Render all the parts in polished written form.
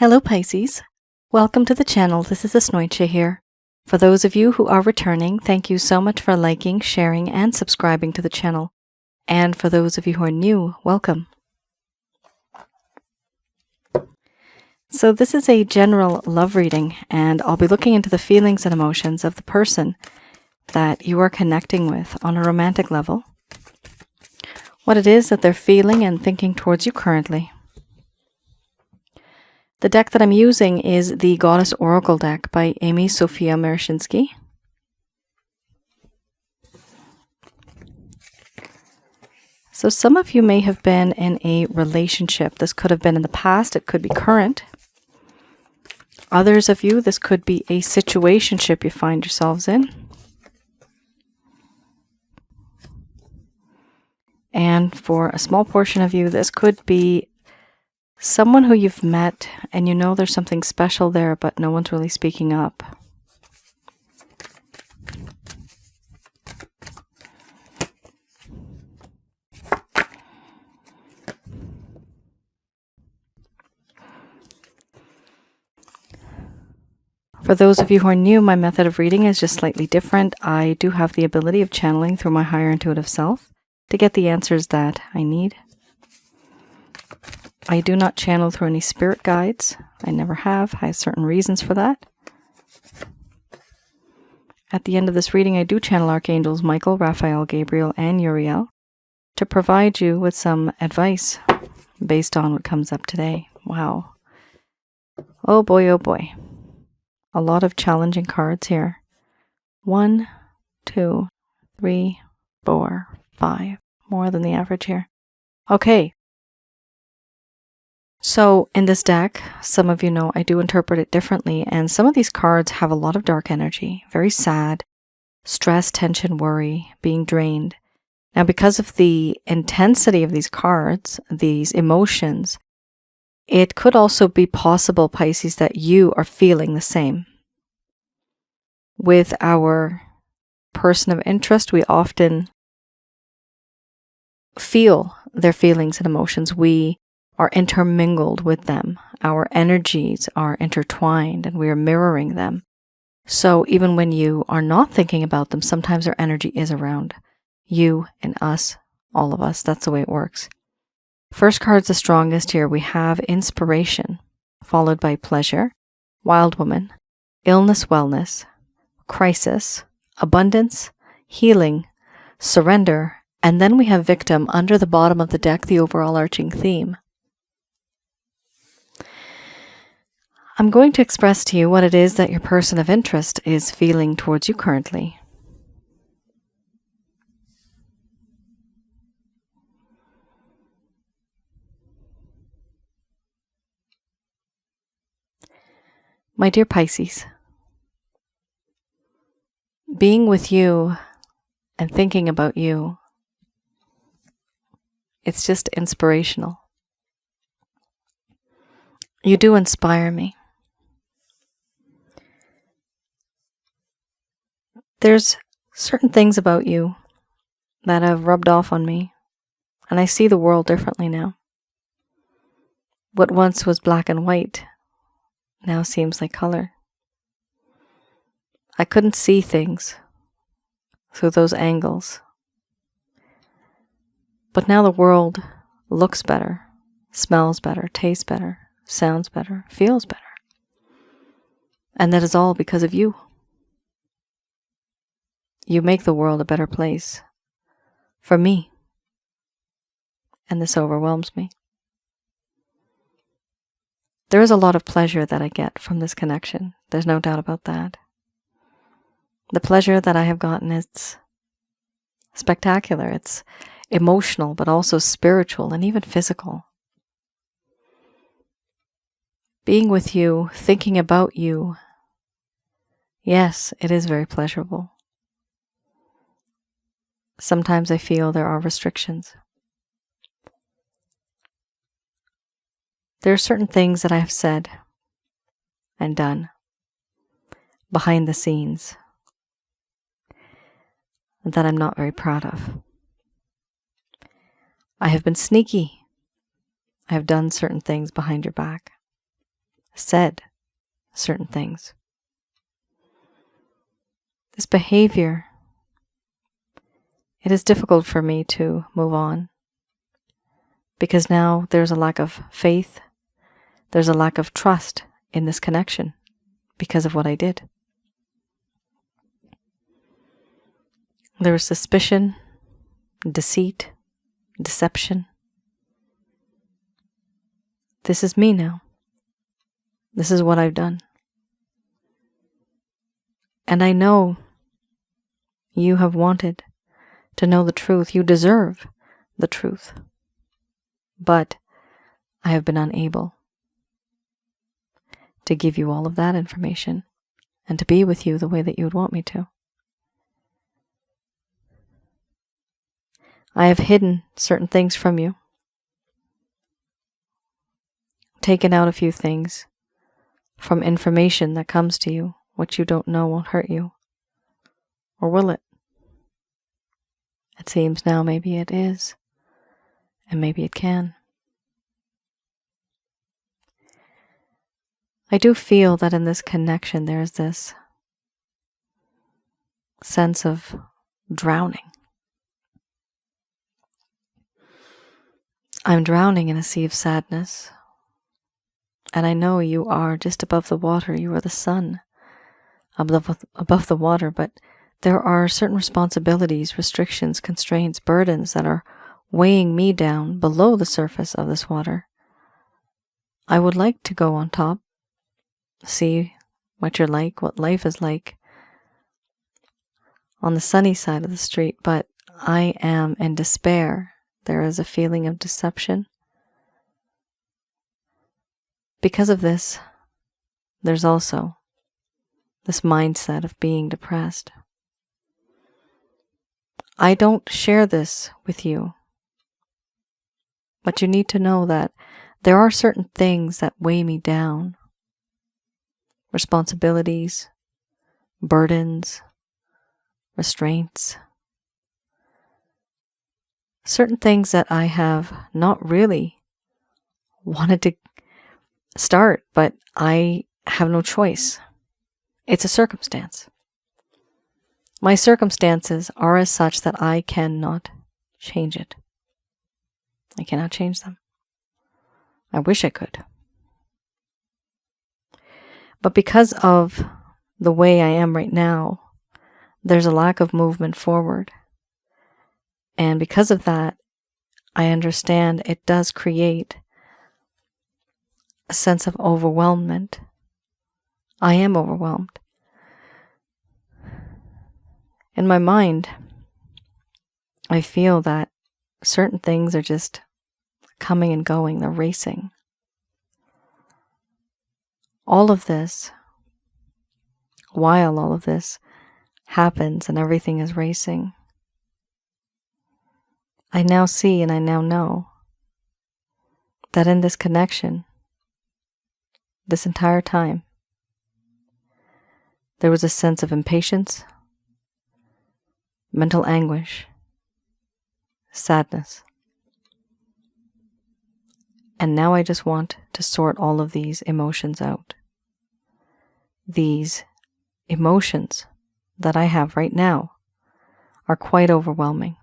Hello Pisces, welcome to the channel. This is Asnointia here. For those of you who are returning, thank you so much for liking, sharing, and subscribing to the channel. And for those of you who are new, welcome. So this is a general love reading, and I'll be looking into the feelings and emotions of the person that you are connecting with on a romantic level, what it is that they're feeling and thinking towards you currently. The deck that I'm using is the Goddess Oracle deck by Amy Sophia Mershinsky. So some of you may have been in a relationship. This could have been in the past, it could be current. Others of you, this could be a situationship you find yourselves in. And for a small portion of you, this could be someone who you've met and you know there's something special there, but no one's really speaking up. For those of you who are new, my method of reading is just slightly different. I do have the ability of channeling through my higher intuitive self to get the answers that I need. I do not channel through any spirit guides. I never have. I have certain reasons for that. At the end of this reading, I do channel Archangels Michael, Raphael, Gabriel, and Uriel to provide you with some advice based on what comes up today. Wow. Oh boy, oh boy. A lot of challenging cards here. 1, 2, 3, 4, 5. More than the average here. Okay. So in this deck, some of you know I do interpret it differently, and some of these cards have a lot of dark energy, very sad, stress, tension, worry, being drained. Now, because of the intensity of these cards, these emotions, it could also be possible, Pisces, that you are feeling the same. With our person of interest, we often feel their feelings and emotions. We are intermingled with them. Our energies are intertwined and we are mirroring them. So even when you are not thinking about them, sometimes their energy is around you and us, all of us. That's the way it works. First card's the strongest here. We have inspiration, followed by pleasure, wild woman, illness, wellness, crisis, abundance, healing, surrender, and then we have victim under the bottom of the deck, the overall arching theme. I'm going to express to you what it is that your person of interest is feeling towards you currently. My dear Pisces, being with you and thinking about you, it's just inspirational. You do inspire me. There's certain things about you that have rubbed off on me, and I see the world differently now. What once was black and white now seems like color. I couldn't see things through those angles, but now the world looks better, smells better, tastes better, sounds better, feels better. And that is all because of you. You make the world a better place for me, and this overwhelms me. There is a lot of pleasure that I get from this connection. There's no doubt about that. The pleasure that I have gotten is spectacular. It's emotional, but also spiritual and even physical. Being with you, thinking about you, yes, it is very pleasurable. Sometimes I feel there are restrictions. There are certain things that I have said and done behind the scenes that I'm not very proud of. I have been sneaky. I have done certain things behind your back. said certain things. This behavior, it is difficult for me to move on because now there's a lack of faith, there's a lack of trust in this connection because of what I did. There was suspicion, deceit, deception. This is me now. This is what I've done. And I know you have wanted to know the truth. You deserve the truth. But I have been unable to give you all of that information and to be with you the way that you would want me to. I have hidden certain things from you, taken out a few things from information that comes to you. What you don't know won't hurt you. Or will it? It seems now maybe it is, and maybe it can. I do feel that in this connection there is this sense of drowning. I'm drowning in a sea of sadness, and I know you are just above the water. You are the sun above the water, but there are certain responsibilities, restrictions, constraints, burdens that are weighing me down below the surface of this water. I would like to go on top, see what you're like, what life is like on the sunny side of the street, but I am in despair. There is a feeling of deception. Because of this, there's also this mindset of being depressed. I don't share this with you, but you need to know that there are certain things that weigh me down. Responsibilities, burdens, restraints. Certain things that I have not really wanted to start, but I have no choice. It's a circumstance. My circumstances are as such that I cannot change it. I cannot change them. I wish I could. But because of the way I am right now, there's a lack of movement forward. And because of that, I understand it does create a sense of overwhelmment. I am overwhelmed. In my mind, I feel that certain things are just coming and going, they're racing. All of this, while all of this happens and everything is racing, I now see and I now know that in this connection, this entire time, there was a sense of impatience, mental anguish, sadness. And now I just want to sort all of these emotions out. These emotions that I have right now are quite overwhelming.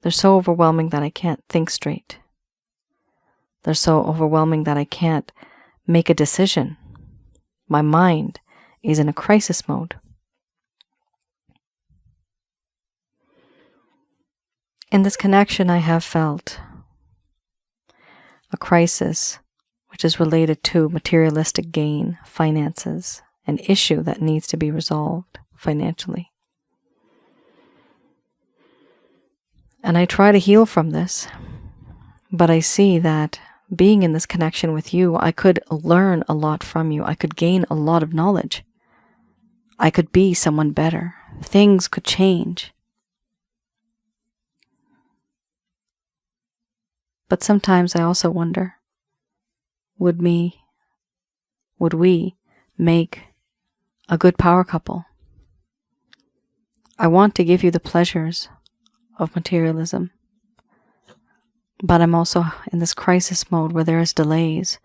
They're so overwhelming that I can't think straight. They're so overwhelming that I can't make a decision. My mind is in a crisis mode. In this connection, I have felt a crisis which is related to materialistic gain, finances, an issue that needs to be resolved financially. And I try to heal from this, but I see that being in this connection with you, I could learn a lot from you. I could gain a lot of knowledge. I could be someone better. Things could change. But sometimes I also wonder, would we make a good power couple? I want to give you the pleasures of materialism, but I'm also in this crisis mode where there is delays,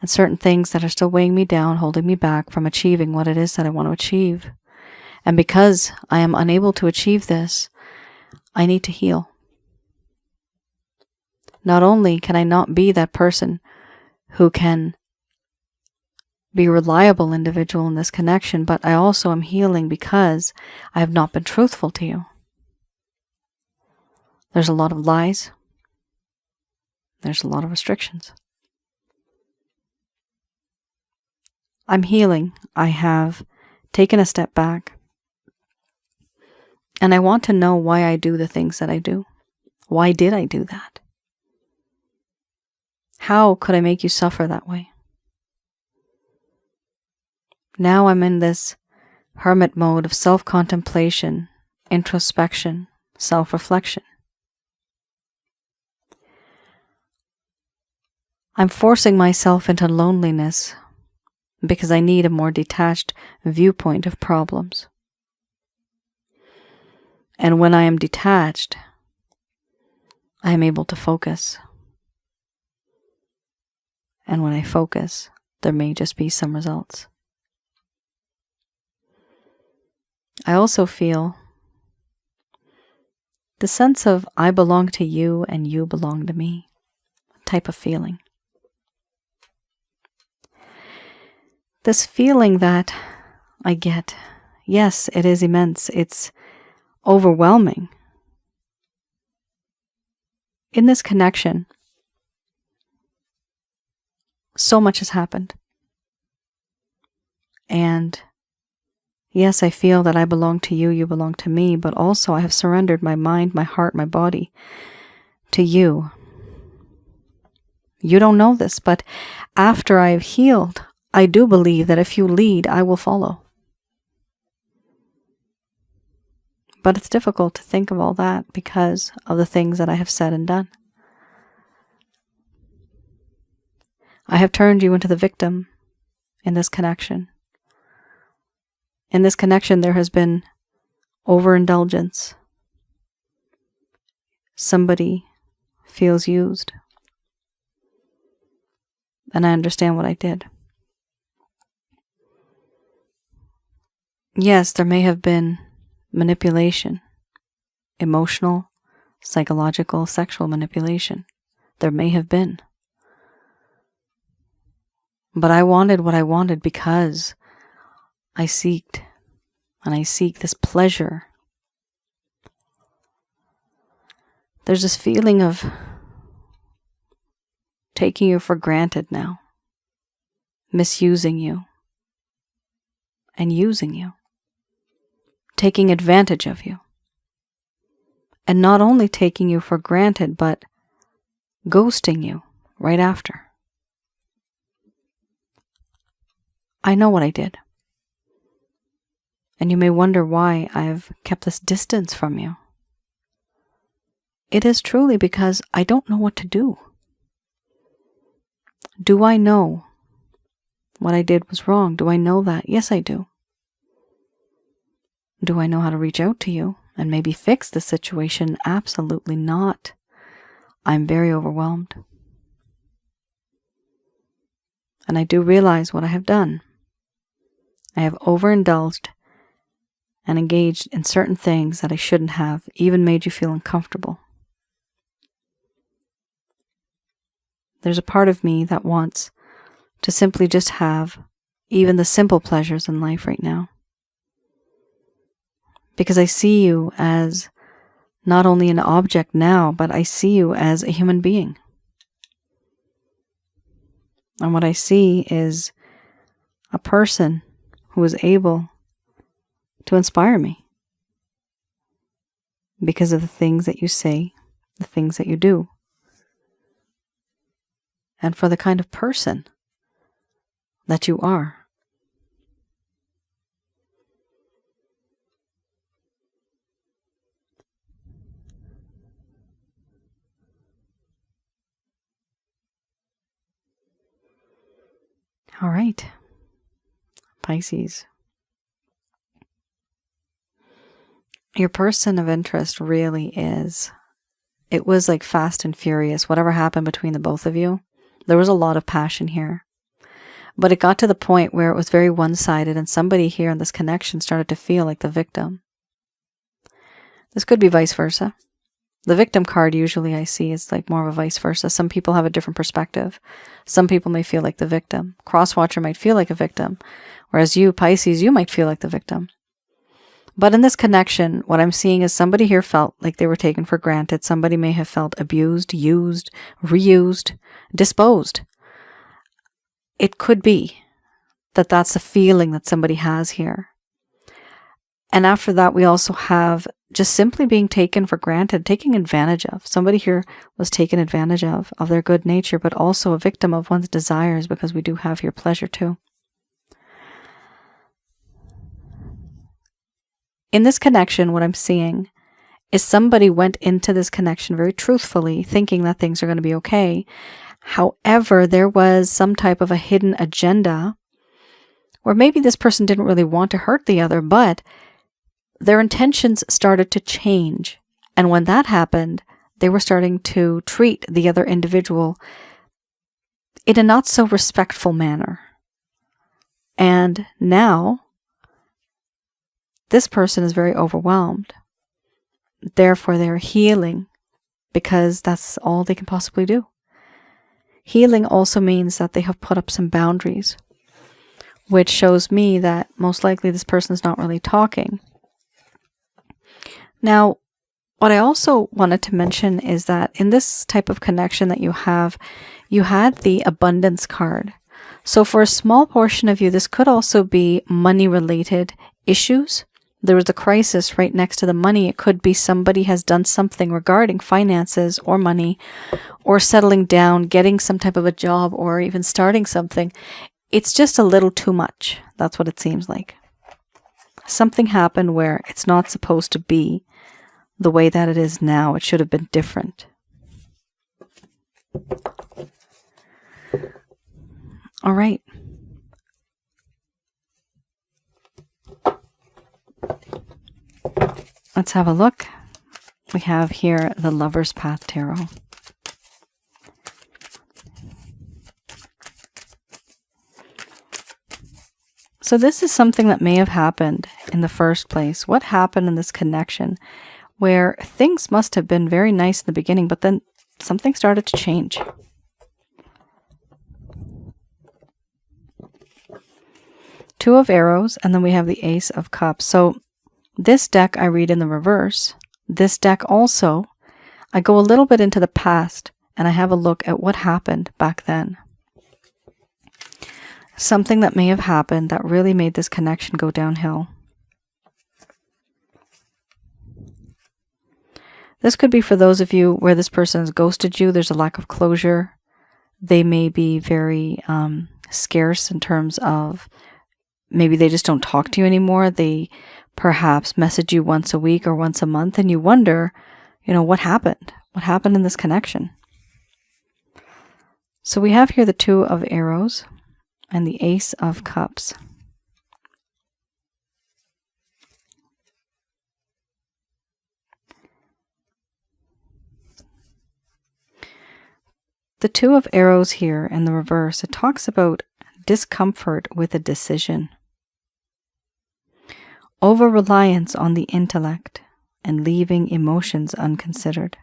and certain things that are still weighing me down, holding me back from achieving what it is that I want to achieve. And because I am unable to achieve this, I need to heal. Not only can I not be that person who can be a reliable individual in this connection, but I also am healing because I have not been truthful to you. There's a lot of lies. There's a lot of restrictions. I'm healing. I have taken a step back. And I want to know why I do the things that I do. Why did I do that? How could I make you suffer that way? Now I'm in this hermit mode of self-contemplation, introspection, self-reflection. I'm forcing myself into loneliness because I need a more detached viewpoint of problems. And when I am detached, I am able to focus. And when I focus, there may just be some results. I also feel the sense of I belong to you and you belong to me type of feeling. This feeling that I get, yes, it is immense. It's overwhelming. In this connection, so much has happened. And yes, I feel that I belong to you, you belong to me, but also I have surrendered my mind, my heart, my body to you. You don't know this, but after I have healed, I do believe that if you lead, I will follow. But it's difficult to think of all that because of the things that I have said and done. I have turned you into the victim in this connection. In this connection, there has been overindulgence. Somebody feels used. And I understand what I did. Yes, there may have been manipulation, emotional, psychological, sexual manipulation. There may have been. But I wanted what I wanted because I seeked, and I seek this pleasure. There's this feeling of taking you for granted now, misusing you, and using you, taking advantage of you. And not only taking you for granted, but ghosting you right after. I know what I did. And you may wonder why I've kept this distance from you. It is truly because I don't know what to do. Do I know what I did was wrong? Do I know that? Yes, I do. Do I know how to reach out to you and maybe fix the situation? Absolutely not. I'm very overwhelmed. And I do realize what I have done. I have overindulged and engaged in certain things that I shouldn't have, even made you feel uncomfortable. There's a part of me that wants to simply just have even the simple pleasures in life right now. Because I see you as not only an object now, but I see you as a human being. And what I see is a person who is able to inspire me because of the things that you say, the things that you do, and for the kind of person that you are. All right, Pisces. Your person of interest really is, it was like fast and furious. Whatever happened between the both of you, there was a lot of passion here. But it got to the point where it was very one-sided, and somebody here in this connection started to feel like the victim. This could be vice versa. The victim card usually I see is like more of a vice versa. Some people have a different perspective. Some people may feel like the victim. Crosswatcher might feel like a victim, whereas you, Pisces, you might feel like the victim. But in this connection, what I'm seeing is somebody here felt like they were taken for granted. Somebody may have felt abused, used, reused, disposed. It could be that that's a feeling that somebody has here. And after that, we also have just simply being taken for granted, taking advantage of. Somebody here was taken advantage of their good nature, but also a victim of one's desires, because we do have here pleasure too. In this connection, what I'm seeing is somebody went into this connection very truthfully, thinking that things are going to be okay. However, there was some type of a hidden agenda, or maybe this person didn't really want to hurt the other, but their intentions started to change. And when that happened, they were starting to treat the other individual in a not so respectful manner. And now, this person is very overwhelmed. Therefore, they're healing, because that's all they can possibly do. Healing also means that they have put up some boundaries, which shows me that most likely this person is not really talking. Now, what I also wanted to mention is that in this type of connection that you had the abundance card. So for a small portion of you, this could also be money-related issues. There was a crisis right next to the money. It could be somebody has done something regarding finances or money, or settling down, getting some type of a job, or even starting something. It's just a little too much. That's what it seems like. Something happened where it's not supposed to be the way that it is now. It should have been different. All right. Let's have a look. We have here the Lover's Path Tarot. So this is something that may have happened in the first place. What happened in this connection where things must have been very nice in the beginning, but then something started to change. Two of Arrows, and then we have the Ace of Cups. So this deck I read in the reverse. This deck also, I go a little bit into the past and I have a look at what happened back then. Something that may have happened that really made this connection go downhill. This could be for those of you where this person has ghosted you. There's a lack of closure. They may be very scarce in terms of maybe they just don't talk to you anymore. They perhaps message you once a week or once a month, and you wonder, what happened? What happened in this connection? So we have here the Two of Arrows and the Ace of Cups. The Two of Arrows here in the reverse, it talks about discomfort with a decision, over-reliance on the intellect, and leaving emotions unconsidered.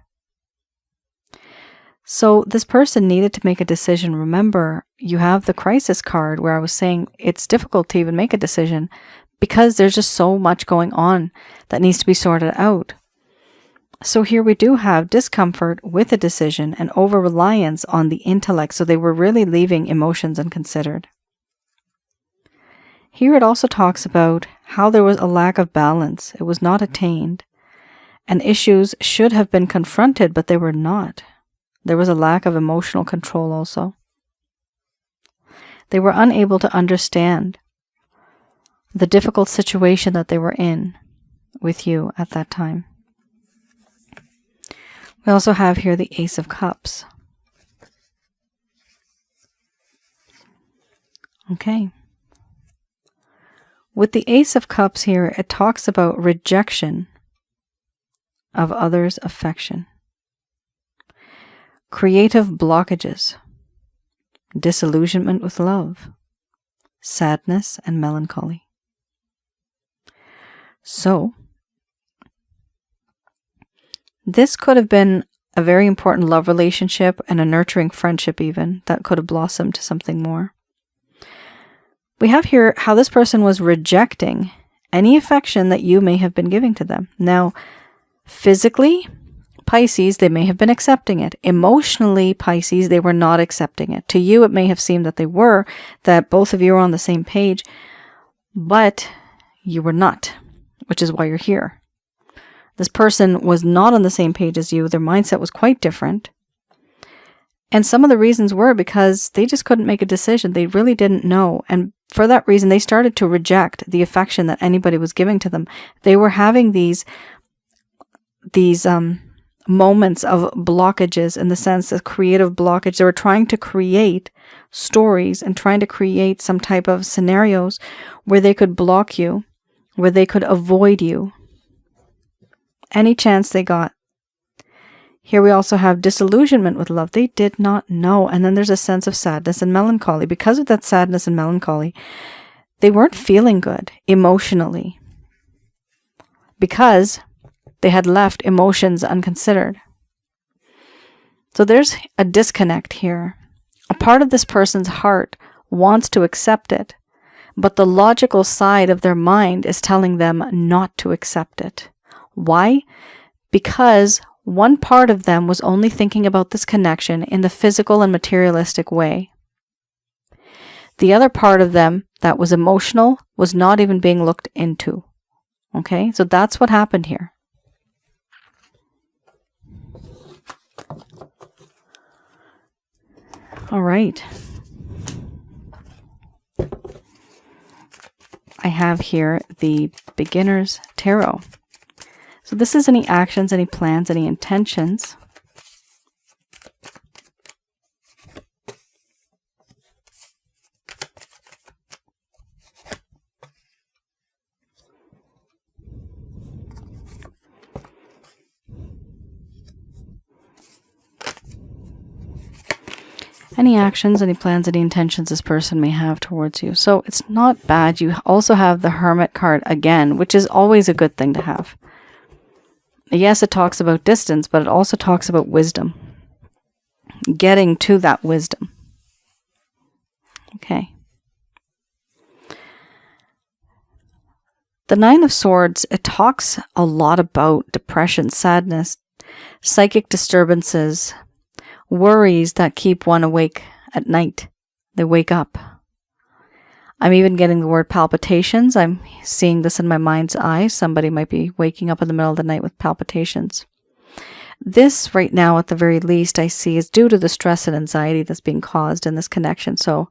So this person needed to make a decision. Remember, you have the crisis card where I was saying it's difficult to even make a decision because there's just so much going on that needs to be sorted out. So here we do have discomfort with a decision and over-reliance on the intellect. So they were really leaving emotions unconsidered. Here it also talks about how there was a lack of balance. It was not attained. And issues should have been confronted, but they were not. There was a lack of emotional control also. They were unable to understand the difficult situation that they were in with you at that time. We also have here the Ace of Cups. Okay. With the Ace of Cups here, it talks about rejection of others' affection, creative blockages, disillusionment with love, sadness, and melancholy. So, this could have been a very important love relationship and a nurturing friendship even that could have blossomed to something more. We have here how this person was rejecting any affection that you may have been giving to them. Now, physically, Pisces, they may have been accepting it. Emotionally, Pisces, they were not accepting it. To you, it may have seemed that they were, that both of you are on the same page, but you were not, which is why you're here. This person was not on the same page as you. Their mindset was quite different. And some of the reasons were because they just couldn't make a decision. They really didn't know. And for that reason, they started to reject the affection that anybody was giving to them. They were having these moments of blockages, in the sense of creative blockage. They were trying to create stories and trying to create some type of scenarios where they could block you, where they could avoid you any chance they got. Here we also have disillusionment with love. They did not know. And then there's a sense of sadness and melancholy. Because of that sadness and melancholy, they weren't feeling good emotionally, because they had left emotions unconsidered. So there's a disconnect here. A part of this person's heart wants to accept it, but the logical side of their mind is telling them not to accept it. Why? Because one part of them was only thinking about this connection in the physical and materialistic way. The other part of them that was emotional was not even being looked into. Okay, so that's what happened here. All right. I have here the Beginner's Tarot. So this is any actions, any plans, any intentions. Any actions, any plans, any intentions this person may have towards you. So it's not bad. You also have the Hermit card again, which is always a good thing to have. Yes, it talks about distance, but it also talks about wisdom. Getting to that wisdom. Okay. The Nine of Swords, it talks a lot about depression, sadness, psychic disturbances, worries that keep one awake at night. They wake up. I'm even getting the word palpitations. I'm seeing this in my mind's eye. Somebody might be waking up in the middle of the night with palpitations. This right now, at the very least, I see is due to the stress and anxiety that's being caused in this connection. So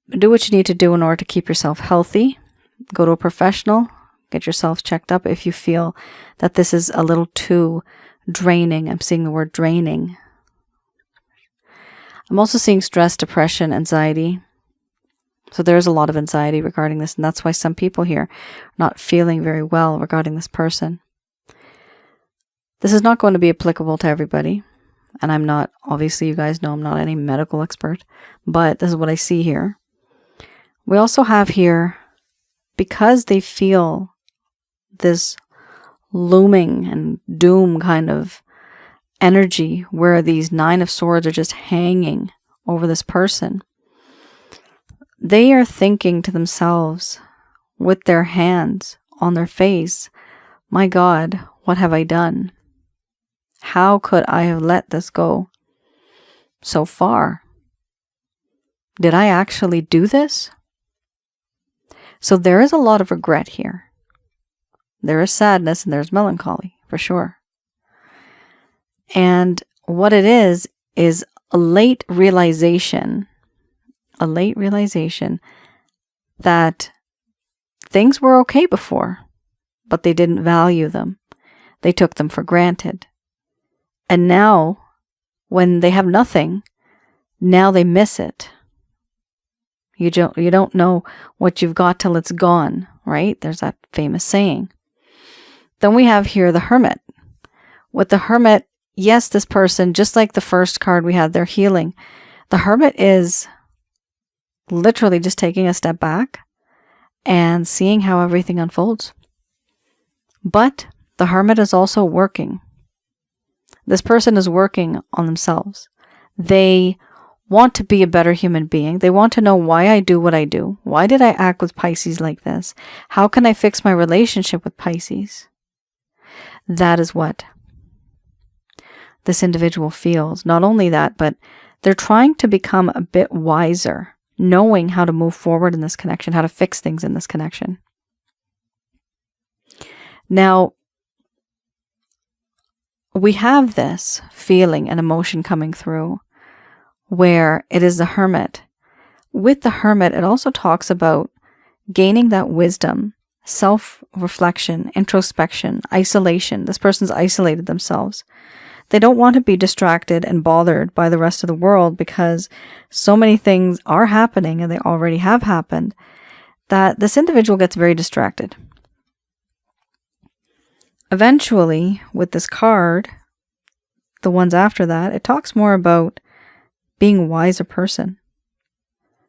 do what you need to do in order to keep yourself healthy. Go to a professional. Get yourself checked up if you feel that this is a little too draining. I'm seeing the word draining. I'm also seeing stress, depression, anxiety. So there's a lot of anxiety regarding this, and that's why some people here are not feeling very well regarding this person. This is not going to be applicable to everybody, and I'm not, obviously you guys know I'm not any medical expert, but this is what I see here. We also have here, because they feel this looming and doom kind of energy where these Nine of Swords are just hanging over this person, they are thinking to themselves with their hands on their face, my God, what have I done? How could I have let this go so far? Did I actually do this? So there is a lot of regret here. There is sadness and there's melancholy, for sure. And what it is a late realization that things were okay before, but they didn't value them. They took them for granted. And now, when they have nothing, now they miss it. You don't know what you've got till it's gone, right? There's that famous saying. Then we have here the Hermit. With the Hermit, yes, this person, just like the first card we had, they're healing. The Hermit is literally just taking a step back and seeing how everything unfolds. But the Hermit is also working. This person is working on themselves. They want to be a better human being. They want to know why I do what I do. Why did I act with Pisces like this? How can I fix my relationship with Pisces? That is what this individual feels. Not only that, but they're trying to become a bit wiser, knowing how to move forward in this connection, how to fix things in this connection. Now, we have this feeling and emotion coming through where it is the Hermit. With the Hermit, it also talks about gaining that wisdom, self-reflection, introspection, isolation. This person's isolated themselves. They don't want to be distracted and bothered by the rest of the world because so many things are happening and they already have happened that this individual gets very distracted. Eventually, with this card, the ones after that, it talks more about being a wiser person.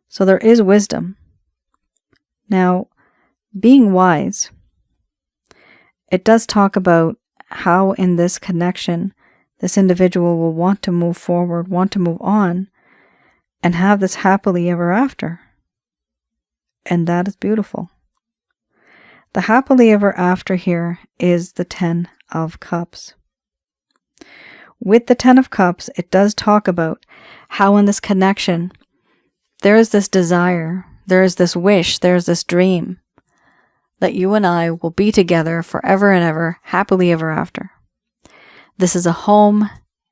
So there is wisdom. Now, being wise, it does talk about how in this connection, this individual will want to move forward, want to move on, and have this happily ever after. And that is beautiful. The happily ever after here is the 10 of Cups. With the 10 of Cups, it does talk about how in this connection, there is this desire, there is this wish, there is this dream that you and I will be together forever and ever, happily ever after. This is a home.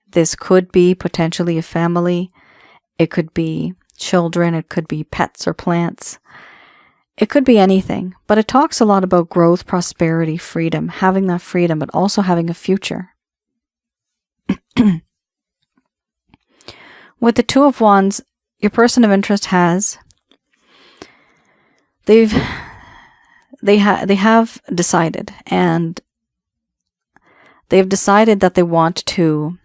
This could be potentially a family. It could be children. It could be pets or plants. It could be anything, but it talks a lot about growth, prosperity, freedom, having that freedom, but also having a future. With the 2 of Wands, your person of interest has, they have decided, and they've decided that they want to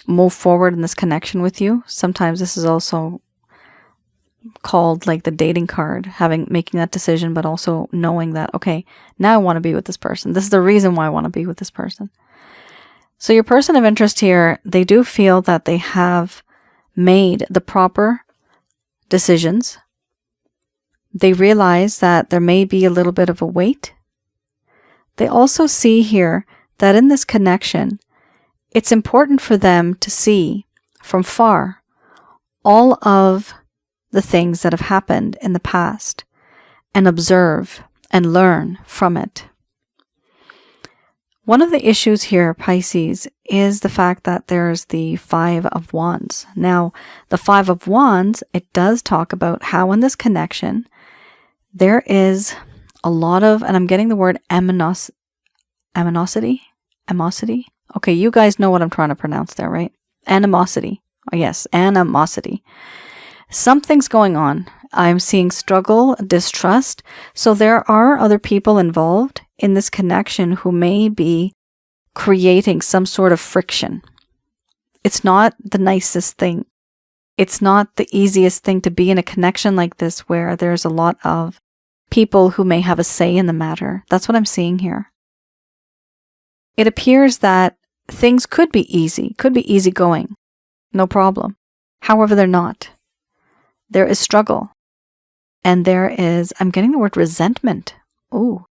move forward in this connection with you. Sometimes this is also called like the dating card, making that decision, but also knowing that, okay, now I want to be with this person. This is the reason why I want to be with this person. So your person of interest here, they do feel that they have made the proper decisions. They realize that there may be a little bit of a wait. They also see here that in this connection, it's important for them to see from far all of the things that have happened in the past and observe and learn from it. One of the issues here, Pisces, is the fact that there's the 5 of Wands. Now, the 5 of Wands, it does talk about how in this connection, there is a lot of, and I'm getting the word animosity. Okay, you guys know what I'm trying to pronounce there, right? Animosity. Oh, yes, animosity. Something's going on. I'm seeing struggle, distrust. So there are other people involved in this connection who may be creating some sort of friction. It's not the nicest thing. It's not the easiest thing to be in a connection like this where there's a lot of people who may have a say in the matter. That's what I'm seeing here. It appears that things could be easygoing, no problem. However, they're not. There is struggle. And there is, I'm getting the word resentment. Ooh.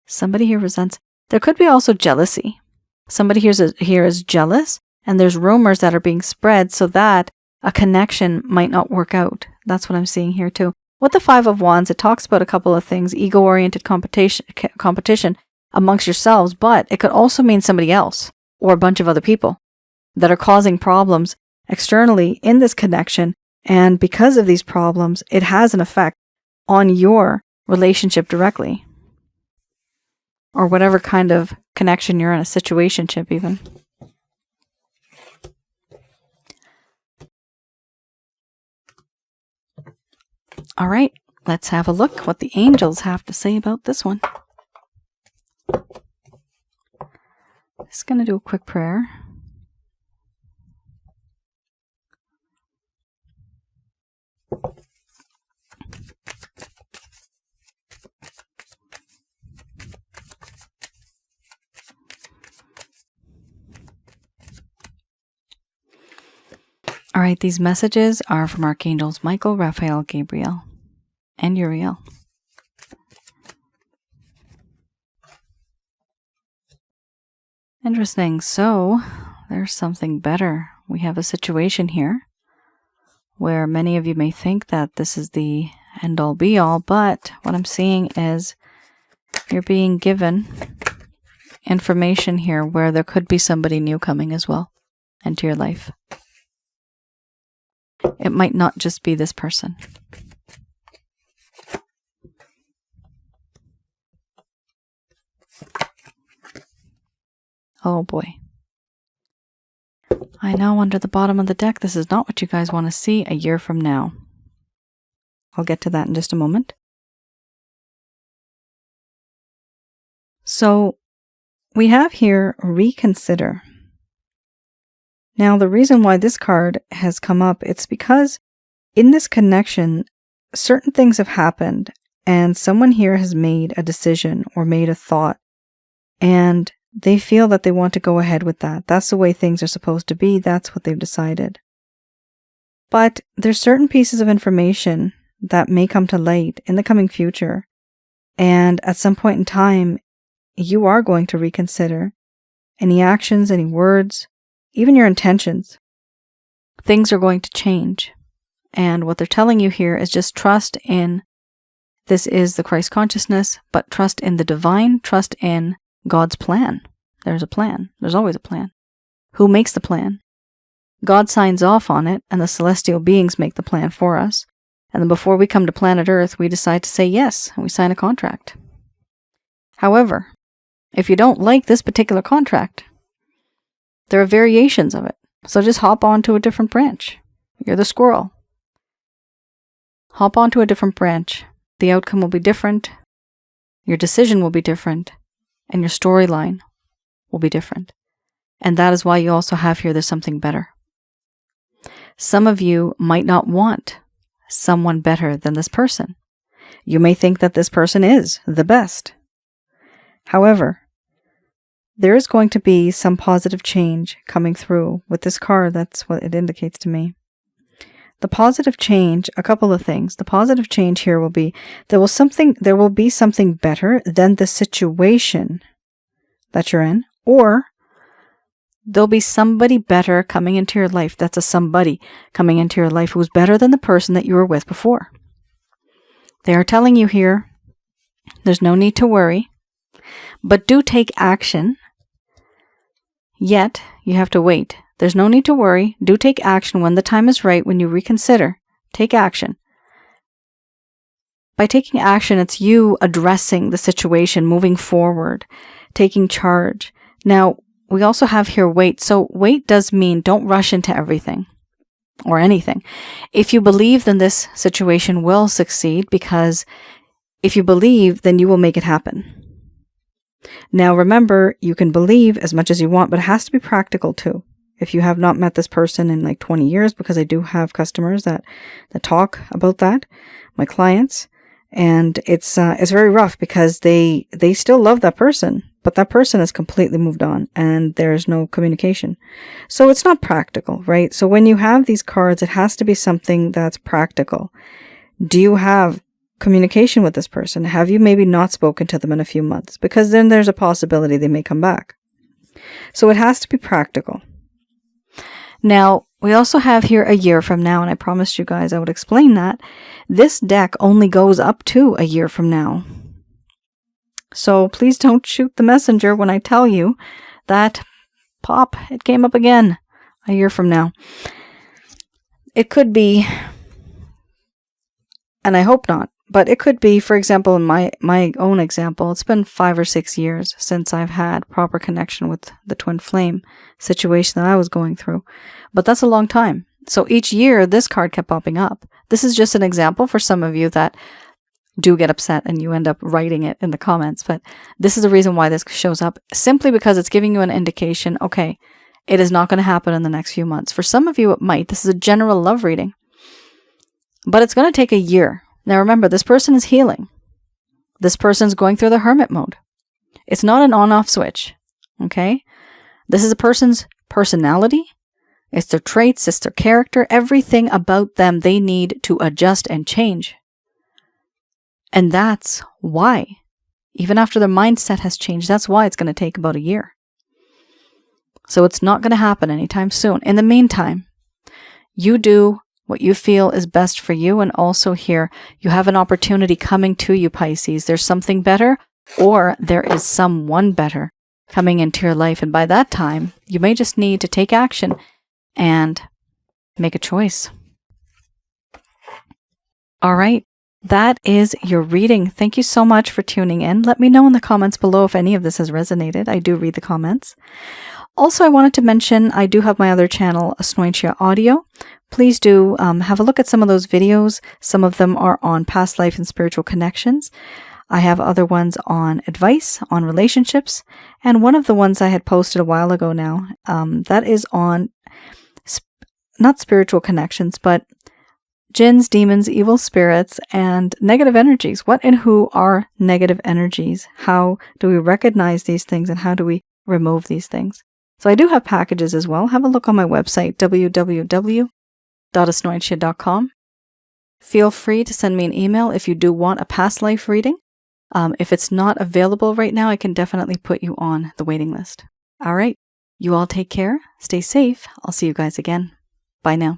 Somebody here resents. There could be also jealousy. Somebody here is jealous, and there's rumors that are being spread so that a connection might not work out. That's what I'm seeing here too. With the 5 of Wands, it talks about a couple of things, ego-oriented competition amongst yourselves, but it could also mean somebody else or a bunch of other people that are causing problems externally in this connection. And because of these problems, it has an effect on your relationship directly. Or whatever kind of connection you're in, a situationship even. All right, let's have a look what the angels have to say about this one. Just going to do a quick prayer. All right, these messages are from Archangels Michael, Raphael, Gabriel, and Uriel. Interesting. So, there's something better. We have a situation here where many of you may think that this is the end-all be-all, but what I'm seeing is you're being given information here where there could be somebody new coming as well into your life. It might not just be this person. Oh boy. I know under the bottom of the deck, this is not what you guys want to see a year from now. I'll get to that in just a moment. So, we have here reconsider. Now, the reason why this card has come up, it's because in this connection, certain things have happened and someone here has made a decision or made a thought and they feel that they want to go ahead with that. That's the way things are supposed to be. That's what they've decided. But there's certain pieces of information that may come to light in the coming future. And at some point in time, you are going to reconsider any actions, any words, even your intentions. Things are going to change. And what they're telling you here is just trust in, this is the Christ consciousness, but trust in the divine, trust in God's plan. There's a plan. There's always a plan. Who makes the plan? God signs off on it, and the celestial beings make the plan for us. And then before we come to planet Earth, we decide to say yes, and we sign a contract. However, if you don't like this particular contract, there are variations of it. So just hop on to a different branch. You're the squirrel. Hop on to a different branch. The outcome will be different. Your decision will be different. And your storyline will be different. And that is why you also have here, there's something better. Some of you might not want someone better than this person. You may think that this person is the best. However, there is going to be some positive change coming through with this card. That's what it indicates to me. The positive change, a couple of things. The positive change here will be, there will be something better than the situation that you're in, or there'll be somebody better coming into your life. That's a somebody coming into your life who's better than the person that you were with before. They are telling you here, there's no need to worry, but do take action. Yet, you have to wait. There's no need to worry. Do take action when the time is right, when you reconsider. Take action. By taking action, it's you addressing the situation, moving forward, taking charge. Now, we also have here wait. So wait does mean don't rush into everything or anything. If you believe, then this situation will succeed, because if you believe, then you will make it happen. Now, remember, you can believe as much as you want, but it has to be practical too. If you have not met this person in like 20 years, because I do have customers that talk about that, my clients, and it's very rough because they still love that person, but that person has completely moved on and there's no communication. So it's not practical, right? So when you have these cards, it has to be something that's practical. Do you have communication with this person? Have you maybe not spoken to them in a few months? Because then there's a possibility they may come back. So it has to be practical. Now, we also have here a year from now, and I promised you guys I would explain that. This deck only goes up to a year from now. So please don't shoot the messenger when I tell you that, pop, it came up again a year from now. It could be, and I hope not, but it could be, for example, in my own example, it's been 5 or 6 years since I've had proper connection with the twin flame situation that I was going through. But that's a long time. So each year, this card kept popping up. This is just an example for some of you that do get upset and you end up writing it in the comments. But this is the reason why this shows up, simply because it's giving you an indication, okay, it is not going to happen in the next few months. For some of you, it might. This is a general love reading. But it's going to take a year. Now remember, this person is healing. This person's going through the hermit mode. It's not an on-off switch, okay? This is a person's personality. It's their traits, it's their character, everything about them they need to adjust and change. And that's why, even after their mindset has changed, that's why it's going to take about a year. So it's not going to happen anytime soon. In the meantime, you do what you feel is best for you. And also here, you have an opportunity coming to you, Pisces. There's something better, or there is someone better coming into your life. And by that time, you may just need to take action and make a choice. All right. That is your reading. Thank you so much for tuning in. Let me know in the comments below if any of this has resonated. I do read the comments. Also, I wanted to mention I do have my other channel, Asnointia Audio. Please do have a look at some of those videos. Some of them are on past life and spiritual connections. I have other ones on advice, on relationships, and one of the ones I had posted a while ago now, that is on not spiritual connections, but jinns, demons, evil spirits, and negative energies. What and who are negative energies? How do we recognize these things, and how do we remove these things? So I do have packages as well. Have a look on my website, www.asnointia.com. Feel free to send me an email if you do want a past life reading. If it's not available right now, I can definitely put you on the waiting list. All right. You all take care. Stay safe. I'll see you guys again. Bye now.